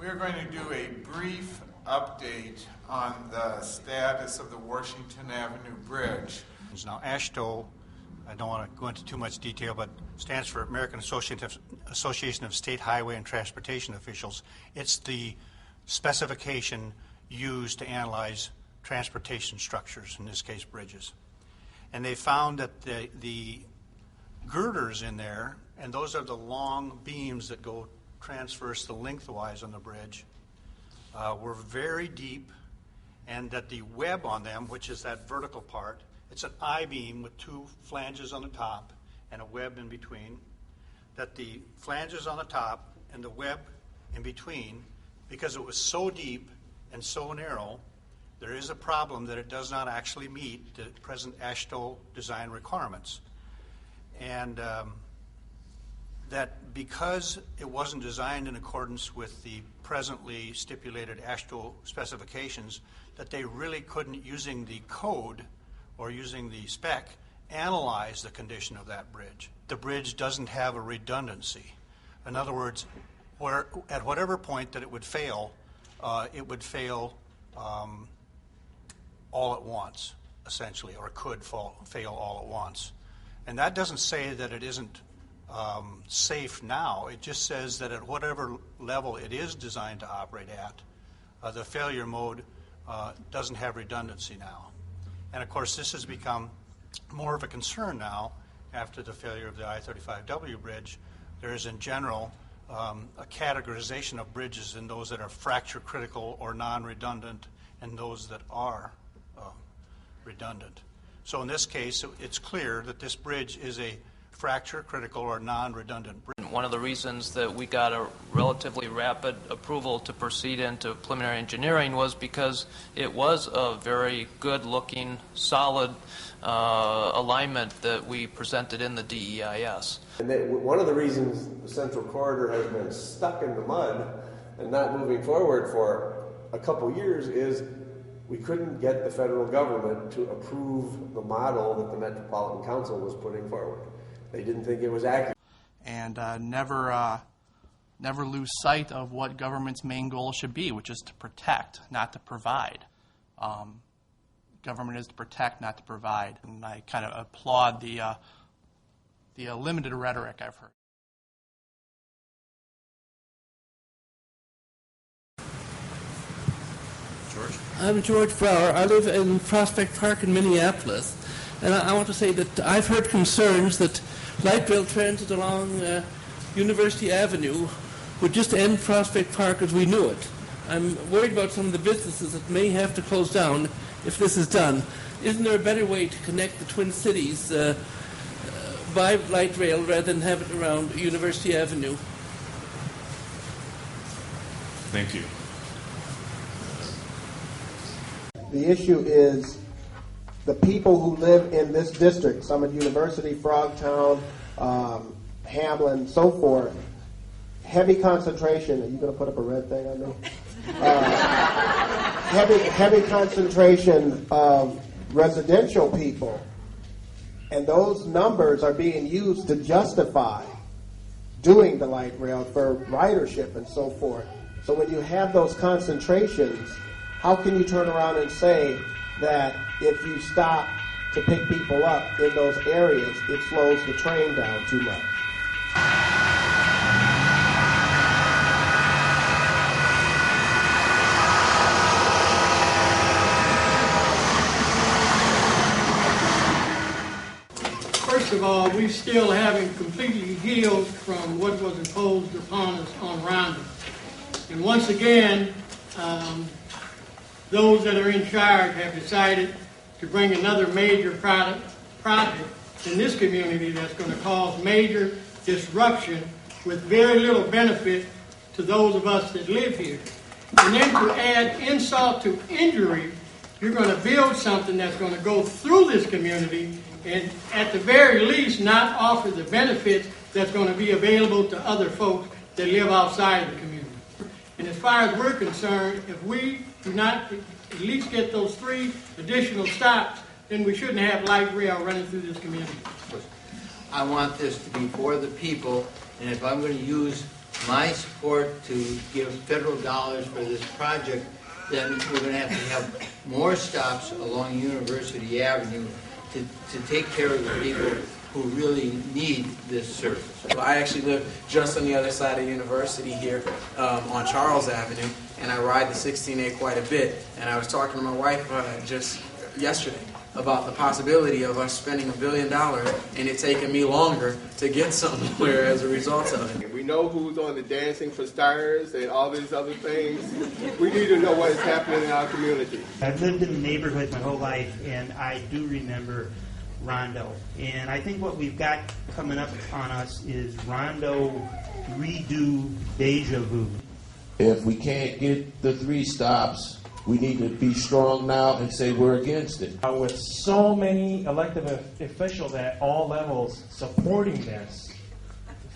We're going to do a brief update on the status of the Washington Avenue Bridge. Now, AASHTO, I don't want to go into too much detail, but stands for American Association of State Highway and Transportation Officials. It's the specification used to analyze transportation structures, in this case bridges. And they found that the girders in there, and those are the long beams that go transverse the lengthwise on the bridge, were very deep, and that the web on them, which is that vertical part, it's an I-beam with two flanges on the top and a web in between, that the flanges on the top and the web in between, because it was so deep and so narrow, there is a problem that it does not actually meet the present AASHTO design requirements. And that because it wasn't designed in accordance with the presently stipulated AASHTO specifications, that they really couldn't, using the code or using the spec, analyze the condition of that bridge. The bridge doesn't have a redundancy. In other words, at whatever point that it would fail all at once, essentially, or could fail all at once. And that doesn't say that it isn't safe now. It just says that at whatever level it is designed to operate at, the failure mode doesn't have redundancy now. And of course, this has become more of a concern now after the failure of the I-35W bridge. There is, in general, a categorization of bridges in those that are fracture critical or non-redundant and those that are redundant. So in this case, it's clear that this bridge is a fracture critical or non-redundant bridge. One of the reasons that we got a relatively rapid approval to proceed into preliminary engineering was because it was a very good-looking, solid alignment that we presented in the DEIS. And one of the reasons the Central Corridor has been stuck in the mud and not moving forward for a couple years is we couldn't get the federal government to approve the model that the Metropolitan Council was putting forward. They didn't think it was accurate. And never lose sight of what government's main goal should be, which is to protect, not to provide. Government is to protect, not to provide. And I kind of applaud the limited rhetoric I've heard. George? I'm George Brower. I live in Prospect Park in Minneapolis. And I want to say that I've heard concerns that light rail transit along University Avenue would just end Prospect Park as we knew it. I'm worried about some of the businesses that may have to close down if this is done. Isn't there a better way to connect the Twin Cities by light rail rather than have it around University Avenue? Thank you. The issue is the people who live in this district, Summit University, Frogtown, Hamlin, so forth, heavy concentration. Are you going to put up a red thing on me? Heavy concentration of residential people. And those numbers are being used to justify doing the light rail for ridership and so forth. So when you have those concentrations, how can you turn around and say that if you stop to pick people up in those areas, it slows the train down too much? First of all, we still haven't completely healed from what was imposed upon us on Rhonda. And once again, those that are in charge have decided to bring another major project in this community that's going to cause major disruption with very little benefit to those of us that live here. And then to add insult to injury, you're going to build something that's going to go through this community and at the very least not offer the benefits that's going to be available to other folks that live outside of the community. And as far as we're concerned, if we do not at least get those 3 additional stops, then we shouldn't have light rail running through this community. I want this to be for the people, and if I'm going to use my support to give federal dollars for this project, then we're going to have more stops along University Avenue to take care of the people who really need this service. Well, I actually live just on the other side of University here on Charles Avenue, and I ride the 16A quite a bit. And I was talking to my wife just yesterday about the possibility of us spending $1 billion and it taking me longer to get somewhere as a result of it. We know who's on the Dancing for Stars and all these other things. We need to know what is happening in our community. I've lived in the neighborhood my whole life, and I do remember Rondo. And I think what we've got coming up on us is Rondo redo deja vu. If we can't get the 3 stops, we need to be strong now and say we're against it. With so many elected officials at all levels supporting this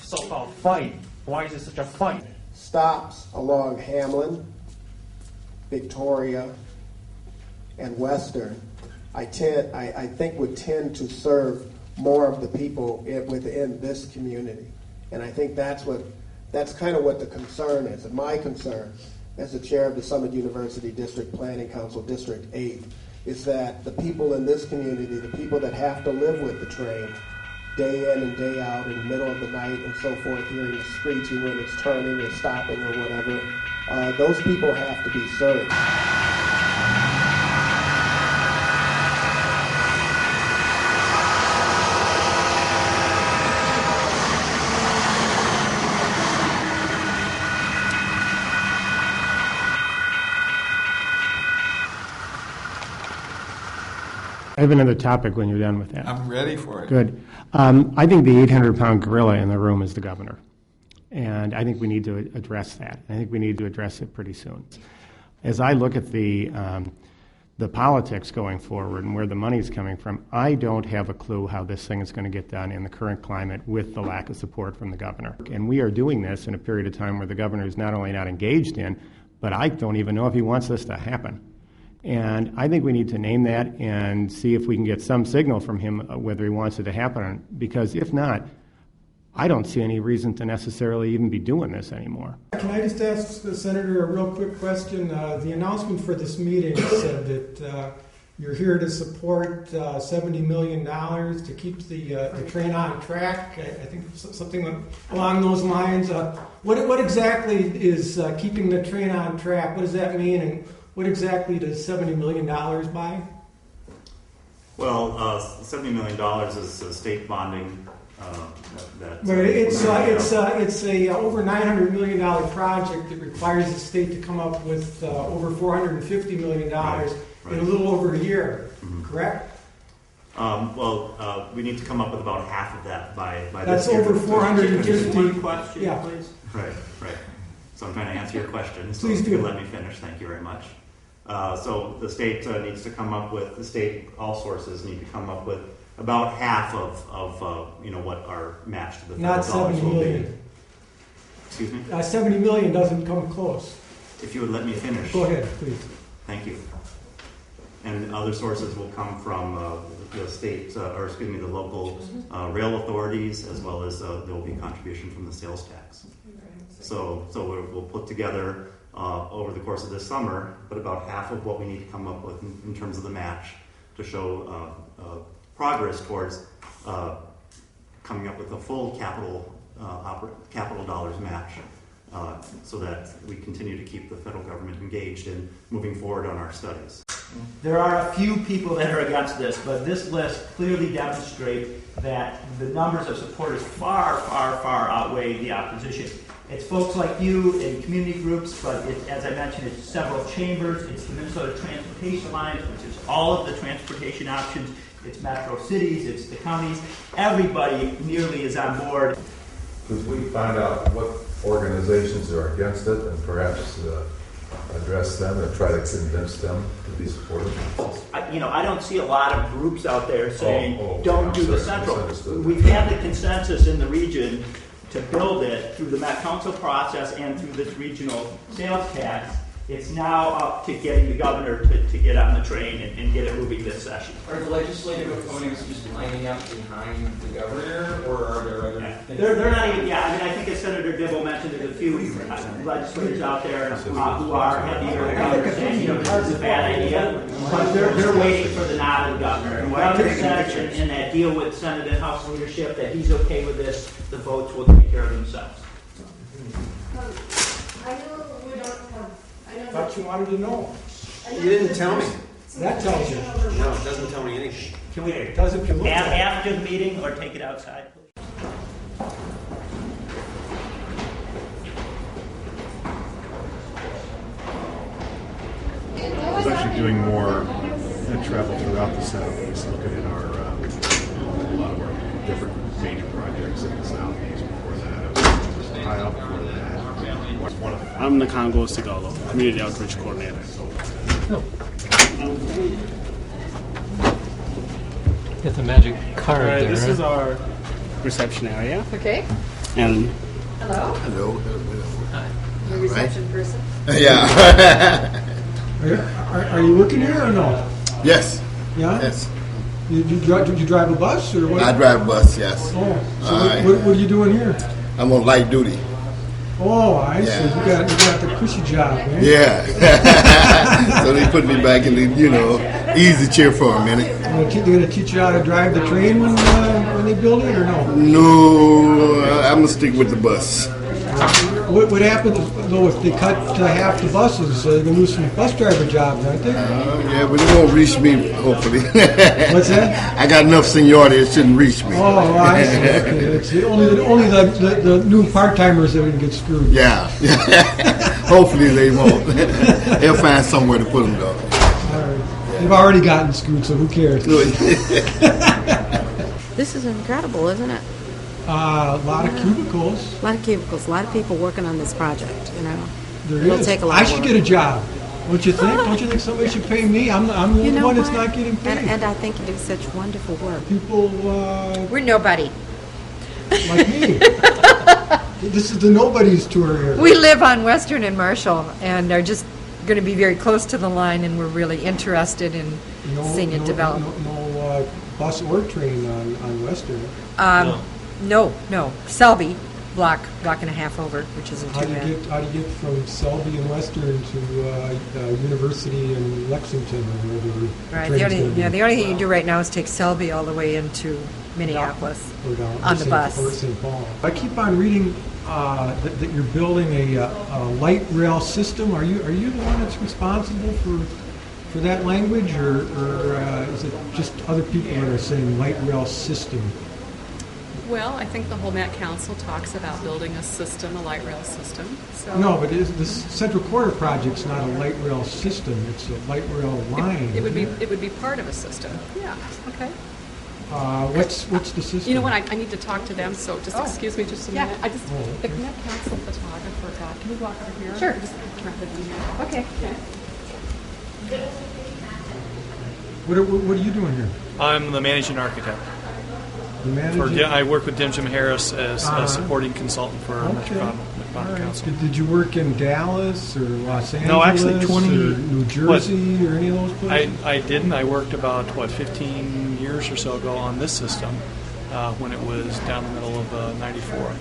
so-called fight, why is it such a fight? Stops along Hamlin, Victoria, and Western, I think would tend to serve more of the people within this community. And I think that's kind of what the concern is. And my concern as the chair of the Summit University District Planning Council, District 8, is that the people in this community, the people that have to live with the train day in and day out in the middle of the night and so forth, hearing the screeching when it's turning or stopping or whatever, those people have to be served. I have another topic when you're done with that. I'm ready for it. Good. I think the 800-pound gorilla in the room is the governor. And I think we need to address that. I think we need to address it pretty soon. As I look at the politics going forward and where the money is coming from, I don't have a clue how this thing is going to get done in the current climate with the lack of support from the governor. And we are doing this in a period of time where the governor is not only not engaged in, but I don't even know if he wants this to happen. And I think we need to name that and see if we can get some signal from him whether he wants it to happen. Because if not, I don't see any reason to necessarily even be doing this anymore. Can I just ask the Senator a real quick question? The announcement for this meeting said that you're here to support $70 million to keep the train on track. I think something along those lines. What exactly is keeping the train on track? What does that mean? And what exactly does $70 million buy? Well, $70 million is state bonding. But it's a over $900 million project that requires the state to come up with over $450 million in a little over a year. Mm-hmm. Correct? We need to come up with about half of that by that's this year. That's over 450. One question, yeah. Please. Right. So I'm trying to answer your question. So please do. Let me finish. Thank you very much. So the state needs to come up with, all sources need to come up with about half of what our match to the federal dollars will be. Excuse me? $70 million doesn't come close. If you would let me finish. Go ahead, please. Thank you. And other sources will come from the state, the local rail authorities, as well as there will be contribution from the sales tax. So we'll put together over the course of this summer, but about half of what we need to come up with in terms of the match to show progress towards coming up with a full capital dollars match, so that we continue to keep the federal government engaged in moving forward on our studies. There are a few people that are against this, but this list clearly demonstrates that the numbers of supporters far, far, far outweigh the opposition. It's folks like you in community groups, but as I mentioned, it's several chambers. It's the Minnesota Transportation Alliance, which is all of the transportation options. It's metro cities, it's the counties. Everybody nearly is on board. Could we find out what organizations are against it and perhaps address them and try to convince them to be supportive? I don't see a lot of groups out there saying, don't do the central. We've had the consensus in the region to build it through the Met Council process and through this regional sales tax. It's now up to getting the governor to get on the train and get it moving this session. Are the legislative opponents just lining up behind the governor, or are there other things? They're not even, I think as Senator Dibble mentioned, there's a few legislators out there who are heavier than others saying, this is a bad idea, but they're waiting for the nod of the governor. The governor said in that deal with Senate and House leadership that he's okay with this, the votes will take care of themselves. I thought you wanted to know. You didn't tell me. That tells you. No, it doesn't tell me anything. Can we It does if you look at it. after the meeting or take it outside, please? I was actually doing more travel throughout the Southeast, looking at a lot of our different major projects in the Southeast. Before that, I was high up before that. I'm Nakongo Sigalo, Community Outreach Coordinator. Get the magic card there. This is our reception area. Okay. And Hello. Hello. Your reception person. Yeah. Are you working here or no? Yes. Yeah? Yes. You drive a bus or what? I drive a bus, yes. Oh, so what are you doing here? I'm on light duty. Oh, I see. You got the cushy job, man. Yeah. So they put me back in the, easy chair for a minute. They're going to teach you how to drive the train when they build it, or no? No, I'm going to stick with the bus. What happens, though, if they cut half the buses? They're going to lose some bus driver jobs, aren't they? Yeah, but it won't reach me, hopefully. What's that? I got enough seniority, it shouldn't reach me. Oh, I see. Okay. It's only the new part-timers that would get screwed. Yeah. Hopefully they won't. They'll find somewhere to put them, though. All right. They've already gotten screwed, so who cares? This is incredible, isn't it? A lot of cubicles. A lot of cubicles. A lot of people working on this project. There It'll is. take a lot I of should work. get a job. Don't you think? Don't you think somebody should pay me? I'm the only one that's not getting paid. And I think you do such wonderful work. People. We're nobody. Like me. This is the nobody's tour here. We live on Western and Marshall, and are just going to be very close to the line, and we're really interested in seeing it develop. No bus or train on Western. No. Selby, block and a half over, which isn't How too do bad. you get from Selby and Western to University in Lexington? Or wherever the Right. train's The gonna be? only thing you can do right now is take Selby all the way into Minneapolis Or down on to the bus. St. Paul. I keep on reading that you're building a light rail system. Are you the one that's responsible for that language, or is it just other people that are saying light rail system? Well, I think the whole Met Council talks about building a system, a light rail system. So No, but this Central Corridor project's not a light rail system. It's a light rail line. it would be part of a system. Yeah. Okay. What's the system? You know what? I need to talk to them. So just excuse me just a minute. I just Oh, the Met Council photographer. Can we walk over here? Sure. Just rather than here. Okay. What are you doing here? I'm the managing architect. The manager? I work with Dim Harris as a supporting consultant for Metropolitan All right. Council. Did you work in Dallas or Los Angeles? No, actually, or New Jersey or any of those places? I didn't. I worked about 15 years or so ago on this system when it was down the middle of '94.